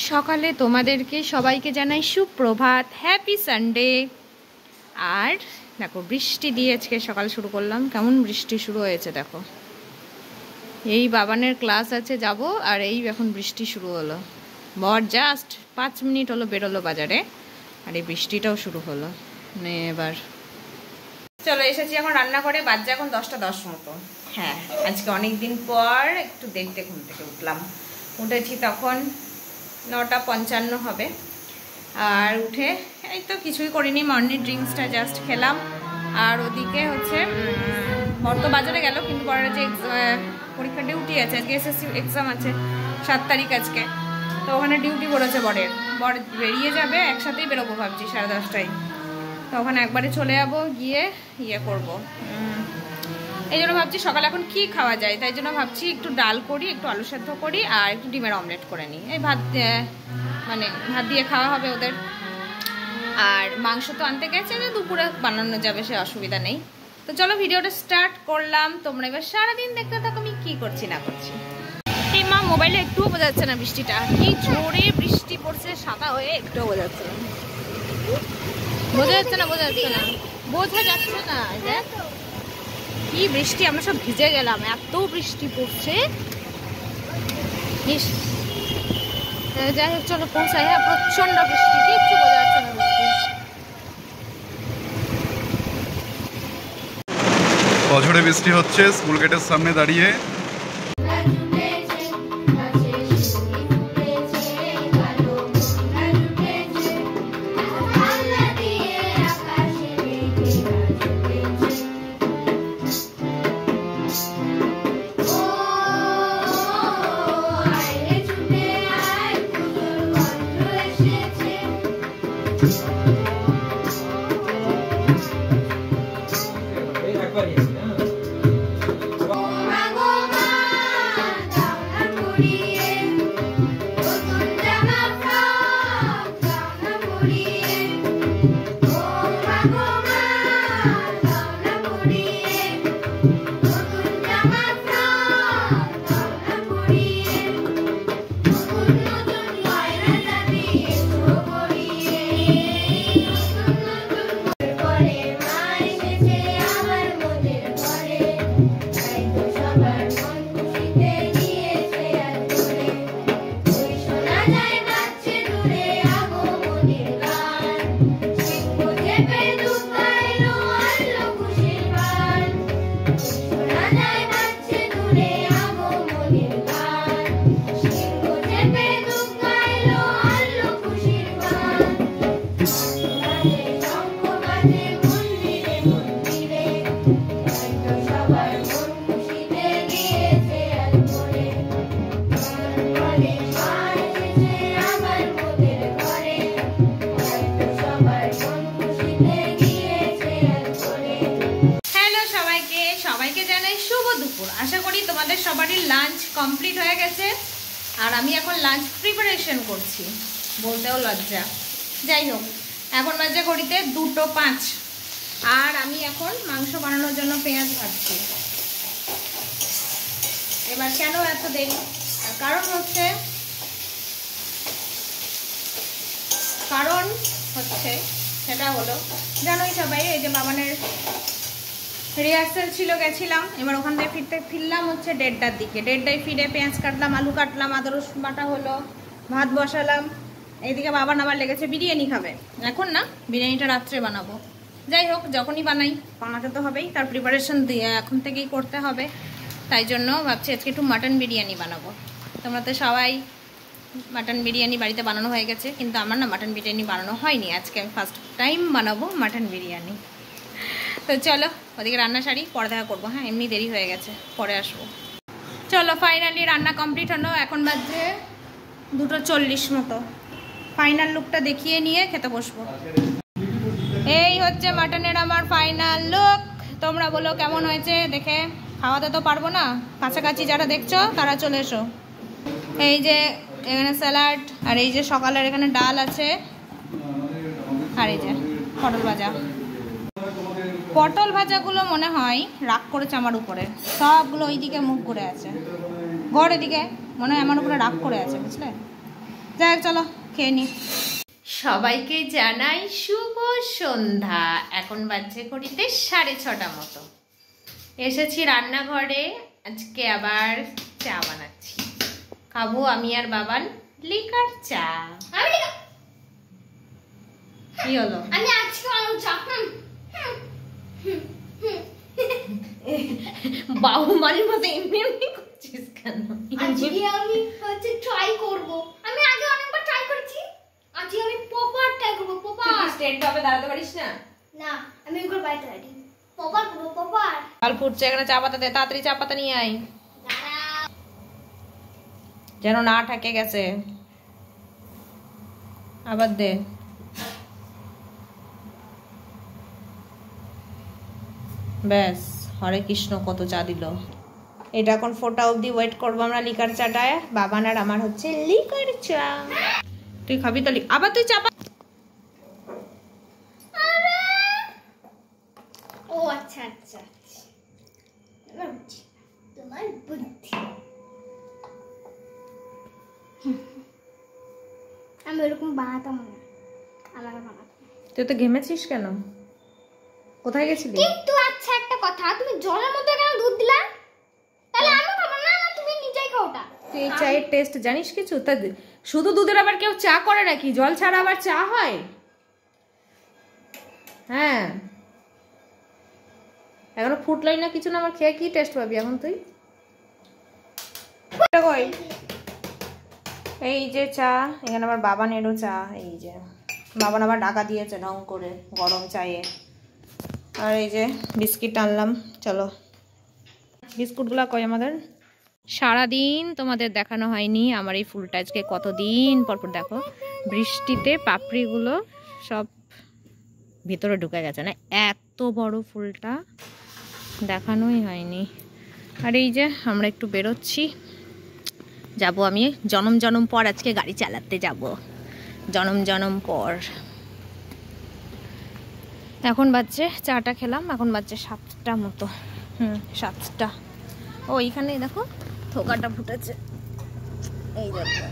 সকালে তোমাদেরকে সবাইকে জানাই সুপ্রভাত, হ্যাপি সানডে। আর দেখো বৃষ্টি দিয়ে আজকে সকাল শুরু করলাম। কেমন বৃষ্টি শুরু হয়েছে দেখো। এই বাবানের ক্লাস আছে যাব, আর এই এখন বৃষ্টি শুরু হলো। বর জাস্ট 5 মিনিট হলো বেরোলো বাজারে, আর এই বৃষ্টিটাও শুরু হলো। মানে এবার চলো এসেছি এখন রান্না করে। বাজছে এখন 10:10 মতো। হ্যাঁ, আজকে অনেক দিন পর একটু দেরিতে ঘুম থেকে উঠলাম। উঠেছি তখন 9:55 হবে। আর উঠে এই তো কিছুই করিনি, মর্নিং ড্রিঙ্কসটা জাস্ট খেলাম। আর ওদিকে হচ্ছে বর তো বাজারে গেল, কিন্তু বরের যে পরীক্ষা ডিউটি আছে, আজকে এসএসসি এক্সাম আছে 7 তারিখ আজকে, তো ওখানে ডিউটি পড়েছে বরের। বর বেরিয়ে যাবে, একসাথেই বেরোবো ভাবছি 10:30টায়। তো ওখানে একবারে চলে যাবো, গিয়ে ইয়ে করবো। এই জন্য ভাবছি সকালে এখন কি খাওয়া যায়, তাই জন্য ভাবছি একটু ডাল করি, একটু আলু সেদ্ধ করি, আর একটু ডিমের অমলেট করে নিই। এই ভাত দিয়ে খাওয়া হবে ওদের। আর মাংস তো আনতে গেছে, যে দুপুরে বানানো যাবে, সে অসুবিধা নেই। তো চলো ভিডিওটা স্টার্ট করলাম। তোমরা এবার সারাদিন দেখতে থাকো আমি কি করছি না করছি। এই মা মোবাইলে একটুও বোঝা যাচ্ছে না বৃষ্টিটা, কি জোরে বৃষ্টি পড়ছে, সাদা হয়ে একটুও বোঝা যাচ্ছে না। বোঝা যাচ্ছে না। কি বৃষ্টি, আমরা সব ভিজে গেলাম, এত বৃষ্টি পড়ছে। যাই হোক চলো পৌঁছাই। হ্যাঁ, প্রচন্ড বৃষ্টি, কিচ্ছু বোঝা যাচ্ছে না বৃষ্টি। অঝরে বৃষ্টি হচ্ছে স্কুল গেটের সামনে দাঁড়িয়ে। আশা করি তোমাদের সবারই লাঞ্চ কমপ্লিট হয়ে গেছে, আর আমি এখন লাঞ্চ প্রিপারেশন করছি, বলতেও লজ্জা। যাই হোক, এখন বাজে ঘড়িতে 2:05, আর আমি এখন মাংস বানানোর জন্য পেঁয়াজ ভাজছি। এবার কেন এত দেরি, কারণ হচ্ছে সেটা হলো জানোই সবাই, এই যে বাবানের রিহার্সাল ছিল, গেছিলাম। এবার ওখান থেকে ফিরলাম হচ্ছে 1:30টার দিকে। 1:30টায় ফিরে পেঁয়াজ কাটলাম, আলু কাটলাম, আদা রসুন বাটা হলো, ভাত বসালাম। এইদিকে বাবা আবার লেগেছে বিরিয়ানি খাবে। এখন না, বিরিয়ানিটা রাত্রে বানাবো। যাই হোক, যখনই বানাতে তো হবেই, তার প্রিপারেশন দিয়ে এখন থেকেই করতে হবে। তাই জন্য ভাবছি আজকে একটু মাটন বিরিয়ানি বানাবো। তোমরা তো সবাই মাটন বিরিয়ানি বাড়িতে বানানো হয়ে গেছে, কিন্তু আমার না মাটন বিরিয়ানি বানানো হয়নি। আজকে আমি ফার্স্ট টাইম বানাবো মাটন বিরিয়ানি। তো চলো ওদিকে রান্না সারি, পরে দেখা করবো। হ্যাঁ, এমনি দেরি হয়ে গেছে, পরে আসবো। চলো ফাইনালি রান্না কমপ্লিট হলো। এখন বাজে 2:40 মতো। ফাইনাল লুকটা দেখিয়ে নিয়ে খেতে বসবো। এই হচ্ছে মাটনের আমার ফাইনাল লুক। তোমরা বলো কেমন হয়েছে দেখে। খাওয়াতে তো পারবো না, কাছাকাছি যারা দেখছো তারা চলে এসো। এই যে এখানে স্যালাড, আর এই যে সকালের এখানে ডাল আছে, আর এই যে পটল ভাজা। পটল ভাজাগুলো মনে হয় রাগ করেছে আমার উপরে, সবগুলো ওইদিকে মুখ করে আছে, ঘরের দিকে মনে হয় আমার উপরে রাগ করে আছে, বুঝলে। যাক চলো খেয়ে নি। সবাইকে জানাই শুভ সন্ধ্যা। এখন বাজছে ঘড়িতে 6:30 মতো। এসেছি রান্নাঘরে, আজকে আবার চা বানাচ্ছি। খাবো আমি আর বাবান লিকার চা। কি হলো? আমি আজকে চা বাহুমালির মতো এমনি এমনি করছিস কেন? আজকে আমি ট্রাই করব। আমি আগে অনেকবার ট্রাই করেছি, আজকে আমি পপার ট্রাই করব। পপার স্টেট টপে দাঁড়াতে পারিস না? না, আমি একবার বাইরে দাঁড়াই। পপার করব, পপার। কাল ফুটছে, এখানে চা পাতা দে, তাড়াতাড়ি চা পাতা নিয়ে আয়, যেন না ঠেকে গেছে। আবার দে। ব্যাস, হরে কৃষ্ণ, কত চা দিল। এটা এখন ফোটা অবধি ওয়েট করবো আমরা লিকার চাটায়। বাবান আর আমার হচ্ছে লিকার চা। তুই খাবি তো? আবার তুই চা ও আচ্ছা আচ্ছা, তোমার বুদ্ধি। আমি ওরকম বানাতাম না, আমার বানাতাম। তুই তো ঘেমেছিস কেন? কোথায় গেছিলি? কিন্তু আচ্ছা একটা কথা, তুমি জলের মধ্যে কেন দুধ দিলা? তাহলে আমি খাবো না? না তুমি নিজেই খাও ওটা। তুই এই চায়ের টেস্ট জানিস কিছু? তা শুধু দুধের আবার কেউ চা করে নাকি? জল ছাড়া আবার চা হয়? হ্যাঁ, এখনো ফুটলাই না কিছু না, আমার খেয়ে কি টেস্ট পাবি এখন তুই? এই যে চা, এখানে আবার বাবানেরও চা। এই যে বাবান আবার ডাকা দিয়েছে ঢং করে গরম চায়ে। আর এই যে বিস্কিট আনলাম, চলো। বিস্কুটগুলো কই আমাদের? সারাদিন তোমাদের দেখানো হয়নি আমার এই ফুলটা, আজকে কতদিন পরপর দেখো। বৃষ্টিতে পাপড়িগুলো সব ভিতরে ঢুকে গেছে না, এত বড় ফুলটা দেখানোই হয়নি। আর এই যে আমরা একটু বেরোচ্ছি, যাব আমি জনম জনম পর আজকে গাড়ি চালাতে যাব, জনম জনম পর। এখন বাজছে, চাটা খেলাম, এখন বাজছে 7টা মতো। 7টা। ও এইখানে দেখো থোকাটা ফুটেছে, এই দেখো।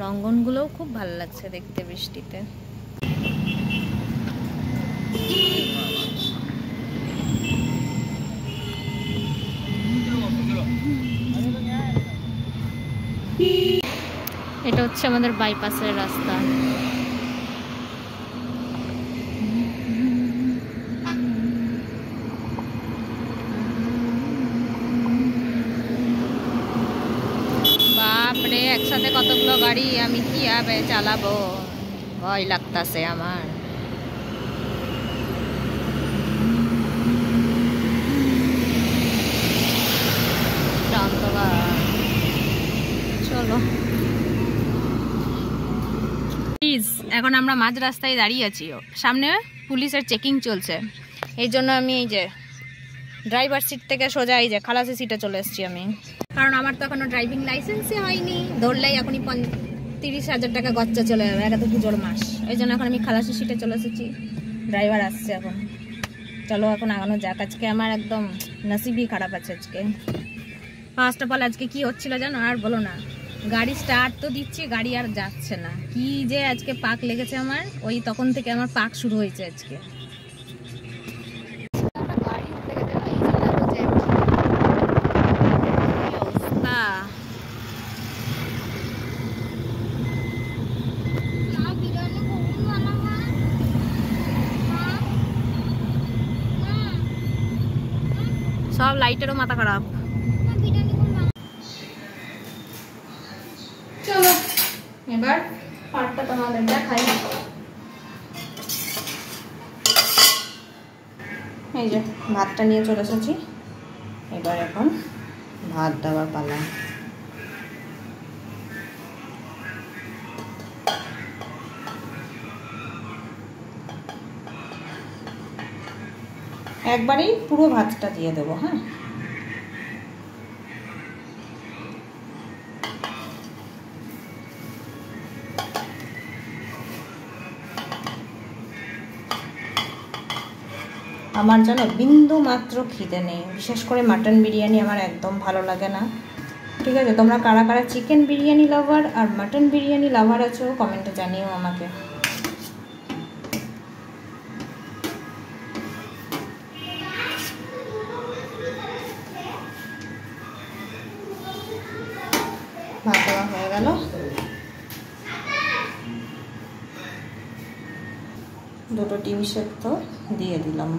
রঙ্গনগুলোও খুব ভালো লাগছে দেখতে বৃষ্টিতে। এটা হচ্ছে আমাদের বাইপাসের রাস্তা। বাপরে, একসাথে কতগুলো গাড়ি, আমি কি আবে চালাবো, ভয় লাগতাছে আমার। চলো এখন আমরা মাঝ রাস্তায় দাঁড়িয়ে আছি, সামনে পুলিশের চেকিং চলছে। এই জন্য আমি এই যে ড্রাইভার সিট থেকে সোজা এই যে খালাসি সিটে চলে এসেছি আমি, কারণ আমার তো এখনো ড্রাইভিং লাইসেন্সই হয়নি। ধরলেই এখনই 30,000 টাকা গচ্চা চলে যাবে, এটা তো পুজোর মাস। এই জন্য এখন আমি খালাসি সিটে চলে এসেছি, ড্রাইভার আসছে এখন। চলো এখন আগানো যাক। আজকে আমার একদম নসিবই খারাপ আছে আজকে। ফার্স্ট অফ অল আজকে কি হচ্ছিল জানো? আর বলো না, গাড়ি স্টার্ট তো দিচ্ছি, গাড়ি আর যাচ্ছে না। কি যে আজকে পাক লেগেছে আমার, ওই তখন থেকে আমার পাক শুরু হয়েছে আজকে। সব লাইটেরও মাথা খারাপ। চলো এবার পাটটা তোমাদের দেখাই। এই যে ভাতটা নিয়ে চলে এসেছি, এবার এখন ভাত দেওয়ার পালা। একবারেই পুরো ভাতটা দিয়ে দেবো। হ্যাঁ, আমার যেন বিন্দু মাত্র খিদে নেই, বিশেষ করে মাটন বিরিয়ানি আমার একদম ভালো লাগে না। ঠিক আছে, তোমরা কারা কারা চিকেন বিরিয়ানি লাভার আর মাটন বিরিয়ানি লাভার আছো কমেন্টে জানিও আমাকে। ভাত দেওয়া হয়ে গেল, দুটো ডিম সেদ্ধ দিয়ে দিলাম।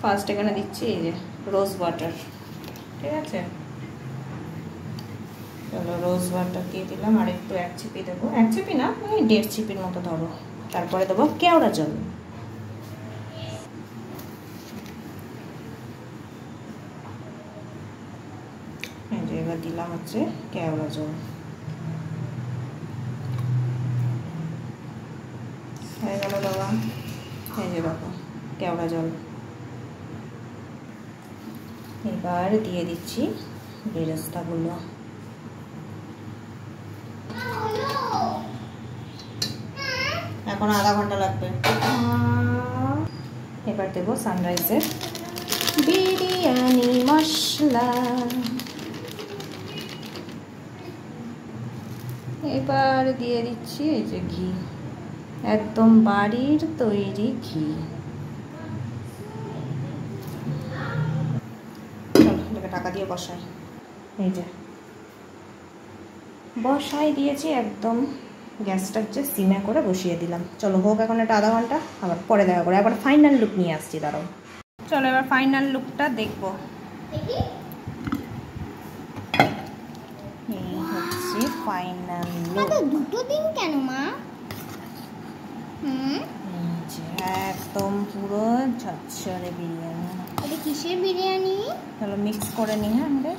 ফার্স্ট এখানে দিচ্ছি এই যে রোজ ওয়াটার, ঠিক আছে। চলো রোজ ওয়াটার দিয়ে দিলাম, আর একটু 1 চিপি দেবো, 1 চিপি না ওই 1.5 চিপির মতো ধরো। তারপরে দেবো কেওড়া জল, এই যে এবার দিলাম হচ্ছে কেওড়া জল। হয়ে গেল দেওয়া, এই যে দেখো কেওড়া জল। এবার দিয়ে দিচ্ছি বেরেস্তাগুলো। এখন আধা ঘন্টা লাগবে। এবার দেবো সানরাইজের বিরিয়ানি মশলা। এবার দিয়ে দিচ্ছি এই যে ঘি, একদম বাড়ির তৈরি ঘি। চলো এটাকে টাকা দিয়ে বসাই, এই যে বসাই দিয়েছি, একদম গ্যাসটা হচ্ছে সিমে করে বসিয়ে দিলাম। চলো হোক এখন এটা আধা ঘন্টা, আবার পরে দেখা করে একবার ফাইনাল লুক নিয়ে আসছি, দাঁড়াও। চলো এবার ফাইনাল লুকটা দেখবো। এই হচ্ছে ফাইনাল লুক। দুটো দিন কেন মা? একদম পুরো ঝরঝরে বিরিয়ানি। এটা কিসের বিরিয়ানি? চলো মিক্স করে নিই। হ্যাঁ আমাদের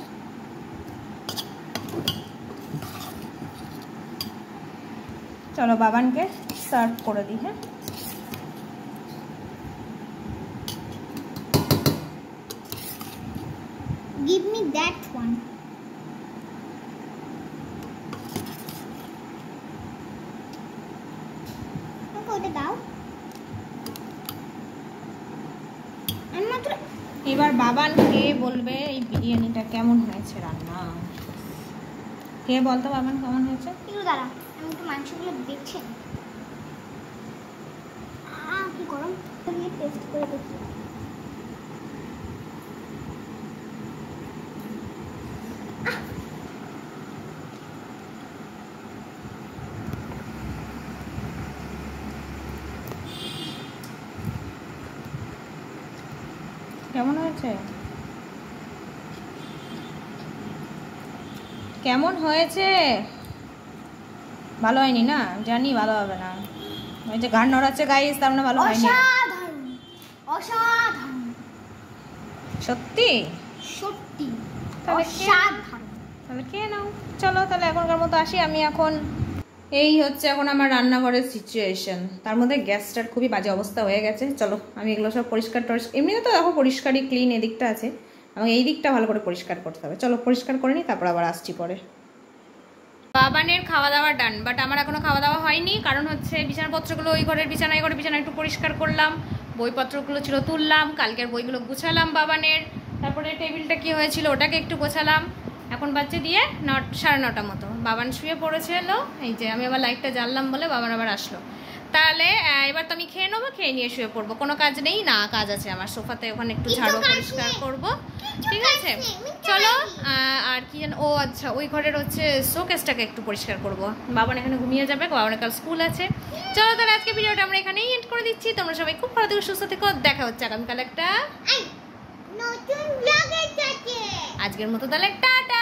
চলো বাবানকে সার্ভ করে দিই। হ্যাঁ Give me that one. ওকে ওটা দাও। আমি মাত্র এবার বাবান কে বলবে এই বিরিয়ানিটা কেমন হয়েছে রান্না। কে বলতো বাবান কেমন হয়েছে? একটু দাঁড়া, আমি একটু মাংসগুলো দেখছি। কি গরম, আমি টেস্ট করে দেখি। কেমন হয়েছে? কেমন হয়েছে? ভালো হয়নি না? জানি ভালো হবে না। ওই যে গান নড়াচ্ছে গাইস, তার মানে ভালো হয়নি। অসাধারণ অসাধারণ, সত্যি সত্যি তাহলে অসাধারণ। তাহলে খেয়ে নাও। চলো তাহলে এখনকার মতো আসি আমি। এখন এই হচ্ছে এখন আমার রান্নাঘরের সিচুয়েশন। তার মধ্যে গ্যাসটার খুবই বাজে অবস্থা হয়ে গেছে। চলো আমি এগুলো সব পরিষ্কার এমনিতে তো দেখো পরিষ্কারই ক্লিন, এদিকটা আছে, আমাকে এই দিকটা ভালো করে পরিষ্কার করতে হবে। চলো পরিষ্কার করে নিই, তারপর আবার আসছি পরে। বাবানের খাওয়া দাওয়া ডান, বাট আমার এখনো খাওয়া দাওয়া হয়নি। কারণ হচ্ছে বিছানাপত্রগুলো ওই ঘরের বিছানায় করে বিছানা একটু পরিষ্কার করলাম, বইপত্রগুলো ছিল তুললাম, কালকের বইগুলো গুছালাম বাবানের, তারপরে টেবিলটা কি হয়েছিল ওটাকে একটু গোছালাম। এখন বাচ্চা দিয়ে 9:30 মতো বাবান শুয়ে পড়েছিল। এই যে আমি আবার লাইটটা জ্বাললাম বলে বাবান আবার আসলো। তাহলে এবার তো আমি খেয়ে নেবো, খেয়ে নিয়ে শুয়ে পড়বো। কোনো কাজ নেই না, কাজ আছে আমার, সোফাতে ওখানে একটু ঝাড়ু পরিষ্কার করবো। ঠিক আছে চলো। আর কি জানো, ও আচ্ছা ওই ঘরের হচ্ছে শোকেসটাকে একটু পরিষ্কার করবো। বাবান এখানে ঘুমিয়ে যাবে, বাবানের কাল স্কুল আছে। চলো তাহলে আজকে ভিডিওটা আমরা এখানেই এন্ড করে দিচ্ছি। তোমরা সবাই খুব ভালো থেকো, সুস্থ থেকো। দেখা হচ্ছে আগামীকাল একটা নতুন ব্লগের সাথে। আজকের মতো তাহলে টাটা।